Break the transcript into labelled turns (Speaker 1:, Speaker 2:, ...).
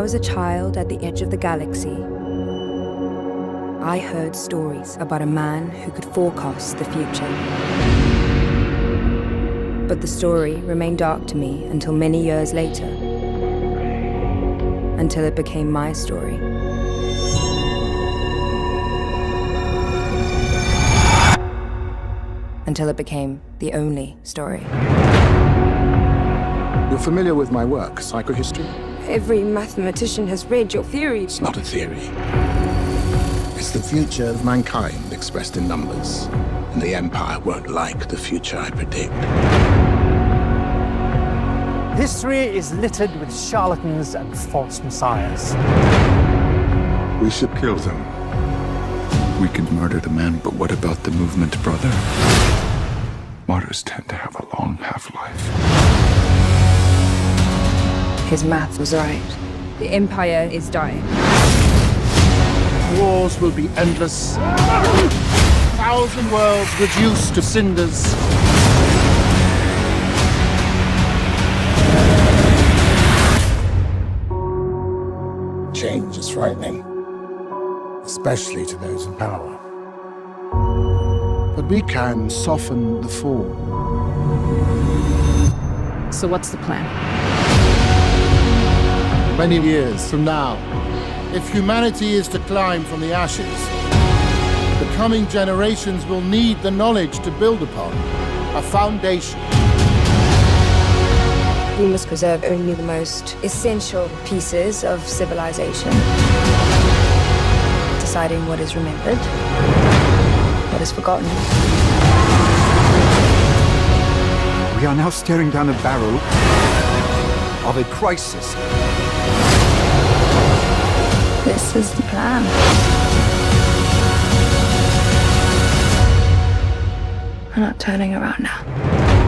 Speaker 1: was a child at the edge of the galaxy, I heard stories about a man who could forecast the future. But the story remained dark to me until many years later, until it became my story. Until it became the only story.
Speaker 2: You're familiar with my work, psychohistory?
Speaker 3: Every mathematician has read your theory.
Speaker 2: It's not a theory. It's the future of mankind expressed in numbers. And the Empire won't like the future I predict.
Speaker 4: History is littered with charlatans and false messiahs.
Speaker 2: We should kill them.
Speaker 5: We can murder the man, but what about the movement, brother? Martyrs tend to have a long half-life.
Speaker 1: His math was right. The Empire is dying.
Speaker 4: Wars will be endless. 1,000 worlds reduced to cinders.
Speaker 2: Change is frightening, especially to those in power. But we can soften the fall.
Speaker 1: So what's the plan?
Speaker 4: Many years from now, if humanity is to climb from the ashes, the coming generations will need the knowledge to build upon, a foundation.
Speaker 3: We must preserve only the most essential pieces of civilization.
Speaker 1: Deciding what is remembered, what is forgotten.
Speaker 5: We are now staring down the barrel of a crisis.
Speaker 1: This is the plan. I'm not turning around now.